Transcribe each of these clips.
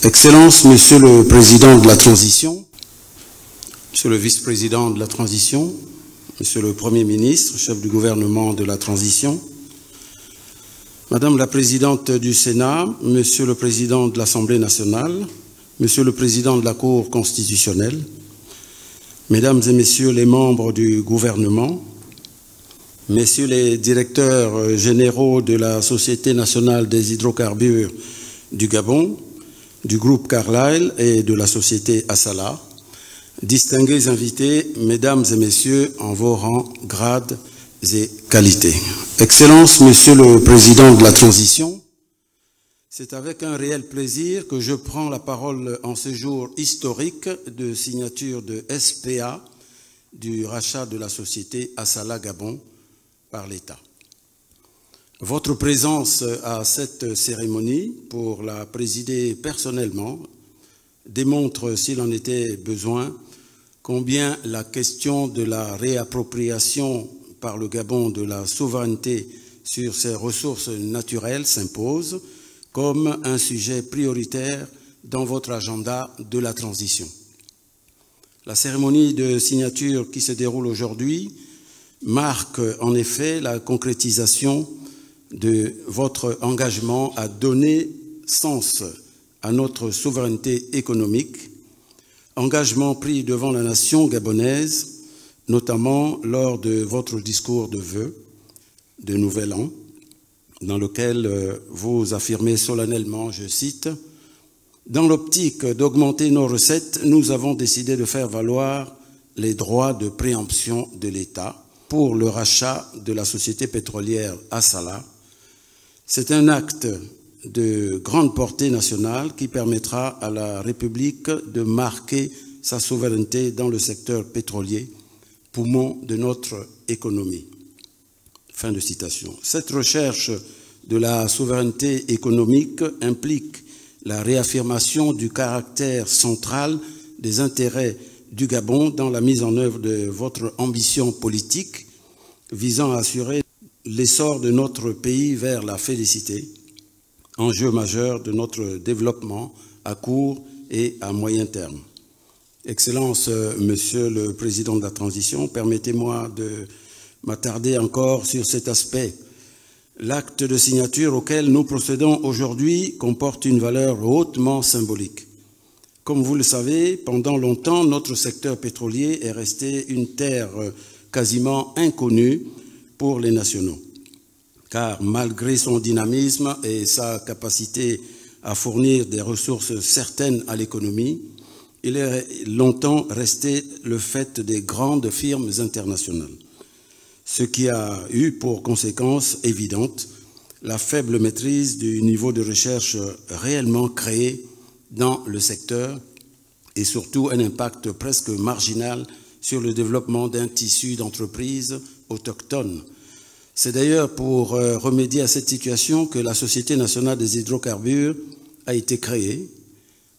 Excellences, Monsieur le Président de la Transition, Monsieur le Vice-président de la Transition, Monsieur le Premier ministre, chef du gouvernement de la Transition, Madame la Présidente du Sénat, Monsieur le Président de l'Assemblée nationale, Monsieur le Président de la Cour constitutionnelle, Mesdames et Messieurs les membres du gouvernement, Messieurs les directeurs généraux de la Société nationale des hydrocarbures du Gabon, du groupe Carlyle et de la société Assala, distingués invités, Mesdames et Messieurs, en vos rangs, grades et qualités. Excellences, Monsieur le Président de la Transition, c'est avec un réel plaisir que je prends la parole en ce jour historique de signature de SPA du rachat de la société Assala Gabon par l'État. Votre présence à cette cérémonie, pour la présider personnellement, démontre, s'il en était besoin, combien la question de la réappropriation par le Gabon de la souveraineté sur ses ressources naturelles s'impose comme un sujet prioritaire dans votre agenda de la transition. La cérémonie de signature qui se déroule aujourd'hui marque en effet la concrétisation de votre engagement à donner sens à notre souveraineté économique, engagement pris devant la nation gabonaise, notamment lors de votre discours de vœux de Nouvel An, dans lequel vous affirmez solennellement, je cite, « Dans l'optique d'augmenter nos recettes, nous avons décidé de faire valoir les droits de préemption de l'État pour le rachat de la société pétrolière Assala. C'est un acte de grande portée nationale qui permettra à la République de marquer sa souveraineté dans le secteur pétrolier, poumon de notre économie. » Fin de citation. Cette recherche de la souveraineté économique implique la réaffirmation du caractère central des intérêts du Gabon dans la mise en œuvre de votre ambition politique visant à assurer l'essor de notre pays vers la félicité, enjeu majeur de notre développement à court et à moyen terme. Excellence, Monsieur le Président de la Transition, permettez-moi de m'attarder encore sur cet aspect. L'acte de signature auquel nous procédons aujourd'hui comporte une valeur hautement symbolique. Comme vous le savez, pendant longtemps, notre secteur pétrolier est resté une terre quasiment inconnue pour les nationaux, car malgré son dynamisme et sa capacité à fournir des ressources certaines à l'économie, il est longtemps resté le fait des grandes firmes internationales, ce qui a eu pour conséquence évidente la faible maîtrise du niveau de recherche réellement créé dans le secteur et surtout un impact presque marginal sur le développement d'un tissu d'entreprises autochtones. C'est d'ailleurs pour remédier à cette situation que la Société nationale des hydrocarbures a été créée,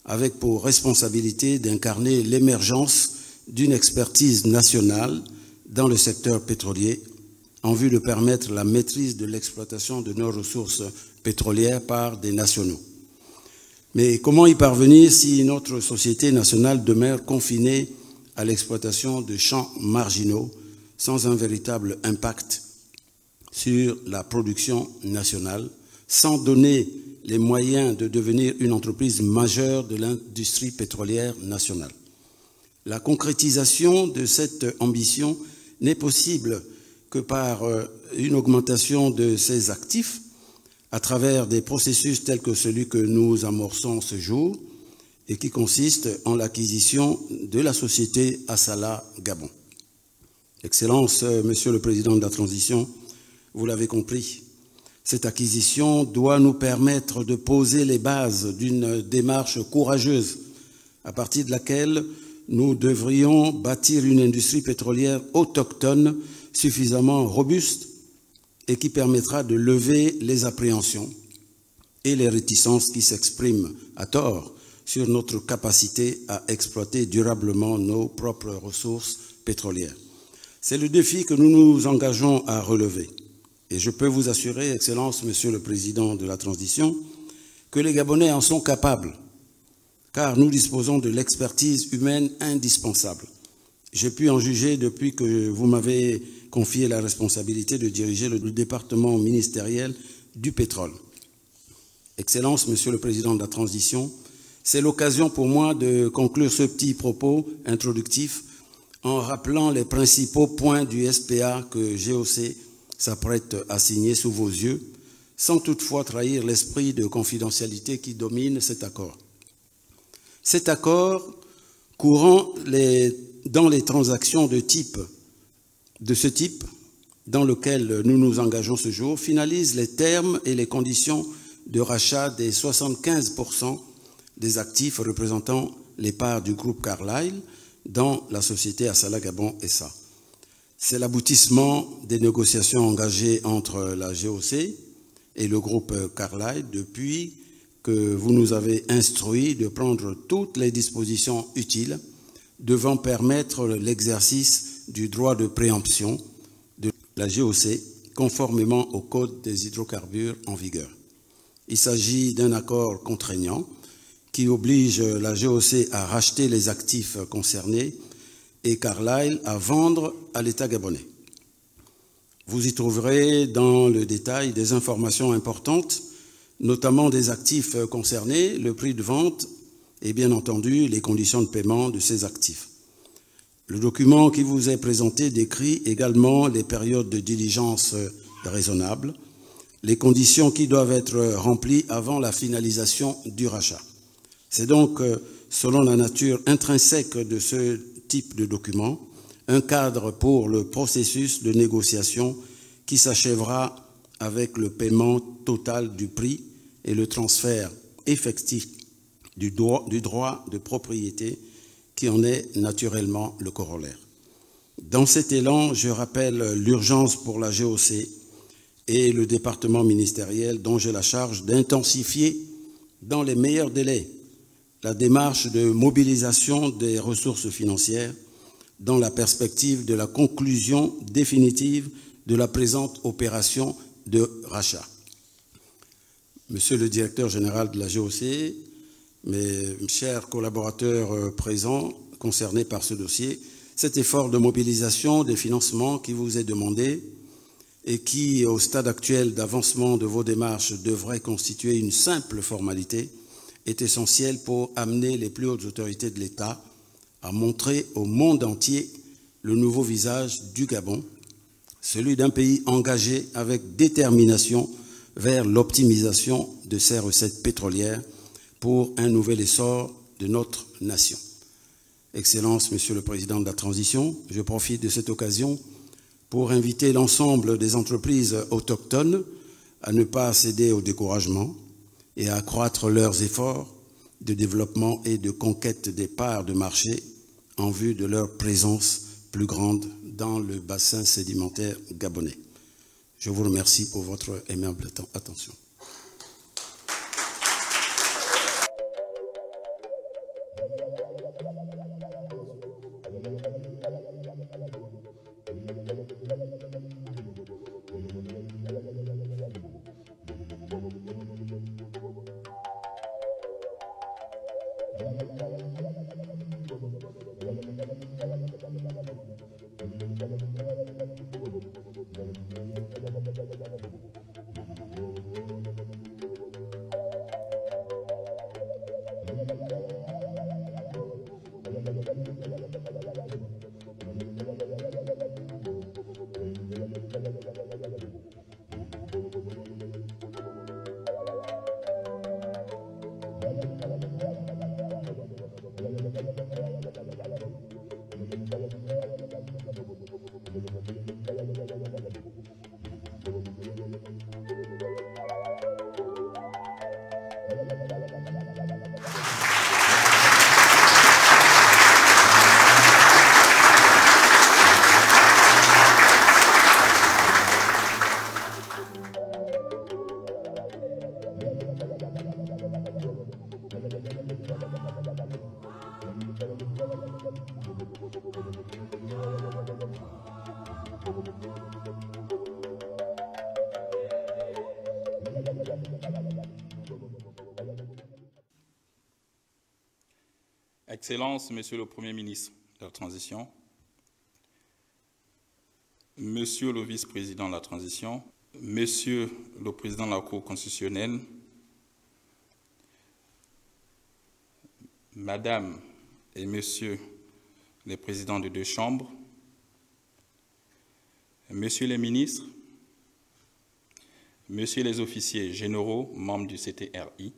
avec pour responsabilité d'incarner l'émergence d'une expertise nationale dans le secteur pétrolier, en vue de permettre la maîtrise de l'exploitation de nos ressources pétrolières par des nationaux. Mais comment y parvenir si notre société nationale demeure confinée à l'exploitation de champs marginaux sans un véritable impact sur la production nationale, sans donner les moyens de devenir une entreprise majeure de l'industrie pétrolière nationale? La concrétisation de cette ambition n'est possible que par une augmentation de ses actifs à travers des processus tels que celui que nous amorçons ce jour et qui consiste en l'acquisition de la société Assala Gabon. Excellence, Monsieur le Président de la Transition, vous l'avez compris, cette acquisition doit nous permettre de poser les bases d'une démarche courageuse à partir de laquelle nous devrions bâtir une industrie pétrolière autochtone suffisamment robuste et qui permettra de lever les appréhensions et les réticences qui s'expriment à tort sur notre capacité à exploiter durablement nos propres ressources pétrolières. C'est le défi que nous nous engageons à relever. Et je peux vous assurer, Excellence, Monsieur le Président de la Transition, que les Gabonais en sont capables car nous disposons de l'expertise humaine indispensable. J'ai pu en juger depuis que vous m'avez confié la responsabilité de diriger le département ministériel du pétrole. Excellence, Monsieur le Président de la Transition, c'est l'occasion pour moi de conclure ce petit propos introductif en rappelant les principaux points du SPA que GOC s'apprête à signer sous vos yeux, sans toutefois trahir l'esprit de confidentialité qui domine cet accord. Cet accord, courant dans les transactions de ce type, dans lequel nous nous engageons ce jour, finalise les termes et les conditions de rachat des 75% des actifs représentant les parts du groupe Carlyle dans la société Assala Gabon SA. C'est l'aboutissement des négociations engagées entre la GOC et le groupe Carlyle depuis que vous nous avez instruits de prendre toutes les dispositions utiles devant permettre l'exercice du droit de préemption de la GOC conformément au Code des hydrocarbures en vigueur. Il s'agit d'un accord contraignant qui oblige la GOC à racheter les actifs concernés et Carlyle à vendre à l'État gabonais. Vous y trouverez dans le détail des informations importantes, notamment des actifs concernés, le prix de vente et bien entendu les conditions de paiement de ces actifs. Le document qui vous est présenté décrit également les périodes de diligence raisonnables, les conditions qui doivent être remplies avant la finalisation du rachat. C'est donc, selon la nature intrinsèque de ce type de document, un cadre pour le processus de négociation qui s'achèvera avec le paiement total du prix et le transfert effectif du droit de propriété qui en est naturellement le corollaire. Dans cet élan, je rappelle l'urgence pour la GOC et le département ministériel dont j'ai la charge d'intensifier dans les meilleurs délais la démarche de mobilisation des ressources financières dans la perspective de la conclusion définitive de la présente opération de rachat. Monsieur le directeur général de la GOC, mes chers collaborateurs présents concernés par ce dossier, cet effort de mobilisation des financements qui vous est demandé et qui, au stade actuel d'avancement de vos démarches, devrait constituer une simple formalité, est essentiel pour amener les plus hautes autorités de l'État à montrer au monde entier le nouveau visage du Gabon, celui d'un pays engagé avec détermination vers l'optimisation de ses recettes pétrolières pour un nouvel essor de notre nation. Excellence, Monsieur le Président de la Transition, je profite de cette occasion pour inviter l'ensemble des entreprises autochtones à ne pas céder au découragement et à accroître leurs efforts de développement et de conquête des parts de marché en vue de leur présence plus grande dans le bassin sédimentaire gabonais. Je vous remercie pour votre aimable attention. Excellences, Monsieur le Premier ministre de la Transition, Monsieur le Vice-président de la Transition, Monsieur le Président de la Cour constitutionnelle, Madame et Monsieur les Présidents de deux chambres, Messieurs les ministres, Messieurs les officiers généraux, membres du CTRI,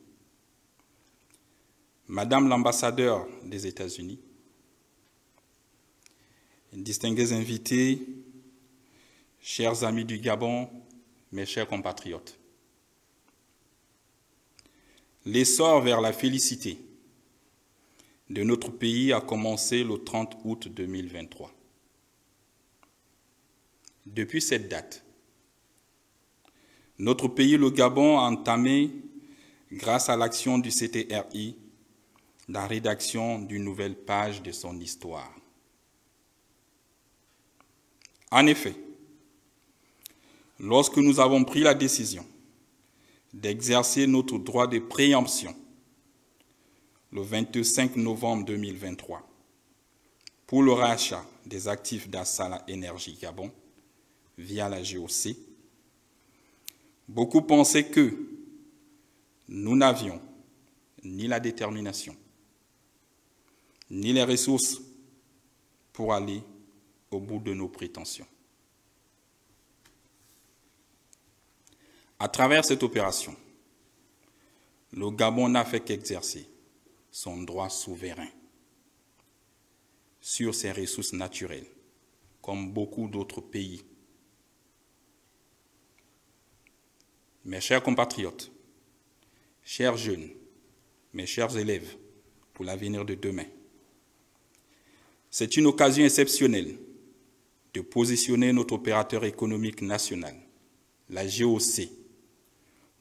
Madame l'ambassadeur des États-Unis, distingués invités, chers amis du Gabon, mes chers compatriotes. L'essor vers la félicité de notre pays a commencé le 30 août 2023. Depuis cette date, notre pays, le Gabon, a entamé, grâce à l'action du CTRI, la rédaction d'une nouvelle page de son histoire. En effet, lorsque nous avons pris la décision d'exercer notre droit de préemption le 25 novembre 2023 pour le rachat des actifs d'Assala Énergie Gabon via la GOC, beaucoup pensaient que nous n'avions ni la détermination, ni les ressources pour aller au bout de nos prétentions. À travers cette opération, le Gabon n'a fait qu'exercer son droit souverain sur ses ressources naturelles, comme beaucoup d'autres pays. Mes chers compatriotes, chers jeunes, mes chers élèves, pour l'avenir de demain, c'est une occasion exceptionnelle de positionner notre opérateur économique national, la GOC,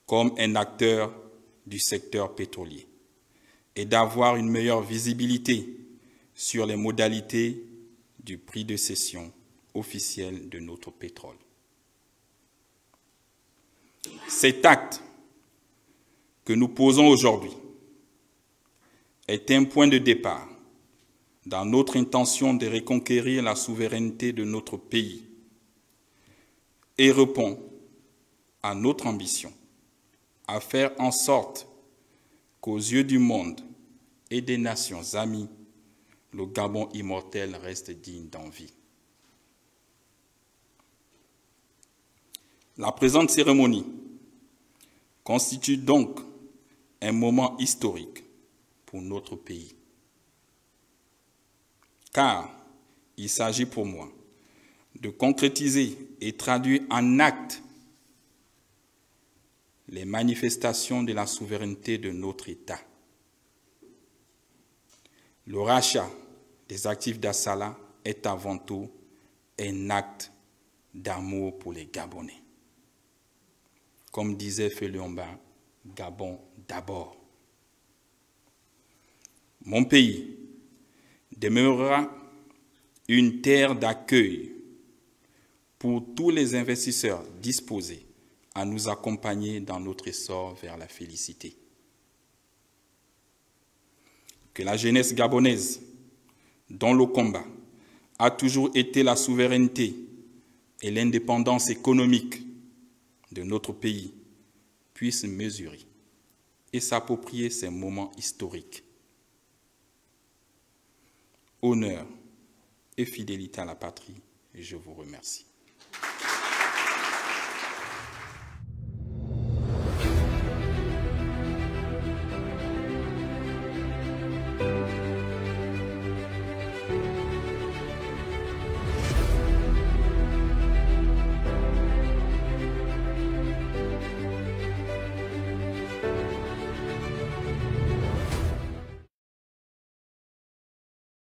comme un acteur du secteur pétrolier et d'avoir une meilleure visibilité sur les modalités du prix de cession officiel de notre pétrole. Cet acte que nous posons aujourd'hui est un point de départ dans notre intention de reconquérir la souveraineté de notre pays et répond à notre ambition à faire en sorte qu'aux yeux du monde et des nations amies, le Gabon immortel reste digne d'envie. La présente cérémonie constitue donc un moment historique pour notre pays, car il s'agit pour moi de concrétiser et traduire en actes les manifestations de la souveraineté de notre État. Le rachat des actifs d'Assala est avant tout un acte d'amour pour les Gabonais. Comme disait Féliomba, Gabon d'abord. Mon pays demeurera une terre d'accueil pour tous les investisseurs disposés à nous accompagner dans notre essor vers la félicité. Que la jeunesse gabonaise, dont le combat a toujours été la souveraineté et l'indépendance économique de notre pays, puisse mesurer et s'approprier ces moments historiques. Honneur et fidélité à la patrie, et je vous remercie.